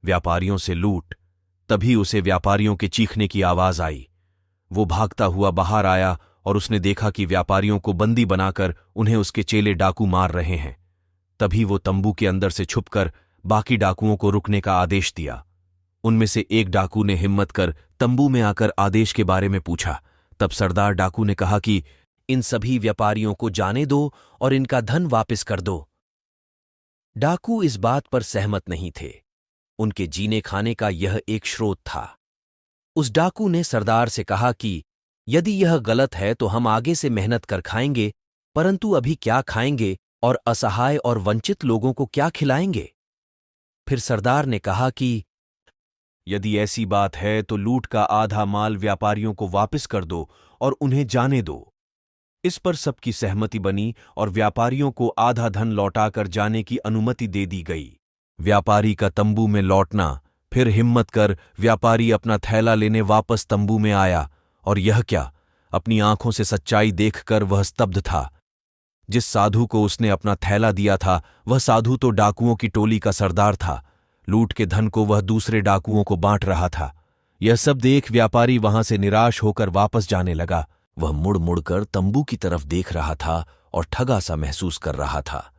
व्यापारियों से लूट। तभी उसे व्यापारियों के चीखने की आवाज आई। वो भागता हुआ बाहर आया और उसने देखा कि व्यापारियों को बंदी बनाकर उन्हें उसके चेले डाकू मार रहे हैं। तभी वो तंबू के अंदर से छुपकर बाकी डाकुओं को रुकने का आदेश दिया। उनमें से एक डाकू ने हिम्मत कर तंबू में आकर आदेश के बारे में पूछा। तब सरदार डाकू ने कहा कि इन सभी व्यापारियों को जाने दो और इनका धन वापस कर दो। डाकू इस बात पर सहमत नहीं थे। उनके जीने खाने का यह एक स्रोत था। उस डाकू ने सरदार से कहा कि यदि यह गलत है तो हम आगे से मेहनत कर खाएंगे, परंतु अभी क्या खाएंगे और असहाय और वंचित लोगों को क्या खिलाएंगे? फिर सरदार ने कहा कि यदि ऐसी बात है तो लूट का आधा माल व्यापारियों को वापस कर दो और उन्हें जाने दो। इस पर सबकी सहमति बनी और व्यापारियों को आधा धन लौटाकर जाने की अनुमति दे दी गई। व्यापारी का तंबू में लौटना। फिर हिम्मत कर व्यापारी अपना थैला लेने वापस तंबू में आया, और यह क्या, अपनी आंखों से सच्चाई देखकर वह स्तब्ध था। जिस साधु को उसने अपना थैला दिया था वह साधु तो डाकुओं की टोली का सरदार था। लूट के धन को वह दूसरे डाकुओं को बांट रहा था। यह सब देख व्यापारी वहां से निराश होकर वापस जाने लगा। वह मुड़ मुड़कर तंबू की तरफ देख रहा था और ठगा सा महसूस कर रहा था।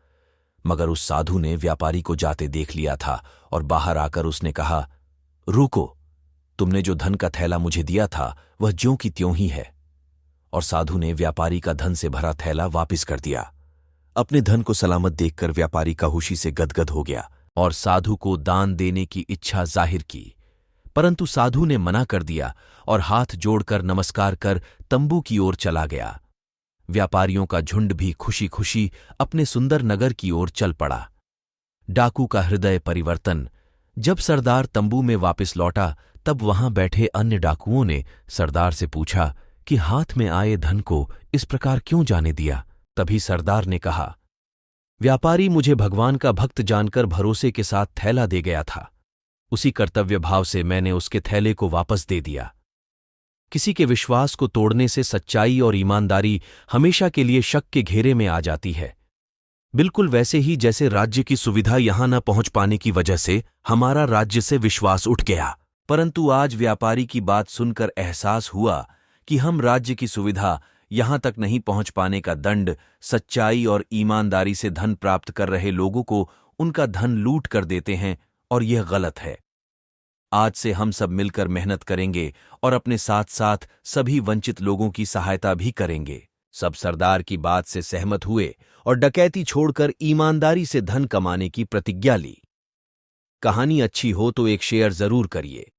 मगर उस साधु ने व्यापारी को जाते देख लिया था और बाहर आकर उसने कहा, रुको, तुमने जो धन का थैला मुझे दिया था वह ज्यों की त्यों ही है। और साधु ने व्यापारी का धन से भरा थैला वापस कर दिया। अपने धन को सलामत देखकर व्यापारी का खुशी से गदगद हो गया और साधु को दान देने की इच्छा जाहिर की, परंतु साधु ने मना कर दिया और हाथ जोड़कर नमस्कार कर तंबू की ओर चला गया। व्यापारियों का झुंड भी खुशी खुशी अपने सुंदर नगर की ओर चल पड़ा। डाकू का हृदय परिवर्तन। जब सरदार तंबू में वापस लौटा तब वहां बैठे अन्य डाकुओं ने सरदार से पूछा कि हाथ में आए धन को इस प्रकार क्यों जाने दिया। तभी सरदार ने कहा, व्यापारी मुझे भगवान का भक्त जानकर भरोसे के साथ थैला दे गया था। उसी कर्तव्य भाव से मैंने उसके थैले को वापस दे दिया। किसी के विश्वास को तोड़ने से सच्चाई और ईमानदारी हमेशा के लिए शक के घेरे में आ जाती है। बिल्कुल वैसे ही जैसे राज्य की सुविधा यहां न पहुंच पाने की वजह से हमारा राज्य से विश्वास उठ गया, परंतु आज व्यापारी की बात सुनकर एहसास हुआ कि हम राज्य की सुविधा यहां तक नहीं पहुंच पाने का दंड सच्चाई और ईमानदारी से धन प्राप्त कर रहे लोगों को उनका धन लूट कर देते हैं, और यह गलत है। आज से हम सब मिलकर मेहनत करेंगे और अपने साथ साथ सभी वंचित लोगों की सहायता भी करेंगे। सब सरदार की बात से सहमत हुए और डकैती छोड़कर ईमानदारी से धन कमाने की प्रतिज्ञा ली। कहानी अच्छी हो तो एक शेयर जरूर करिए।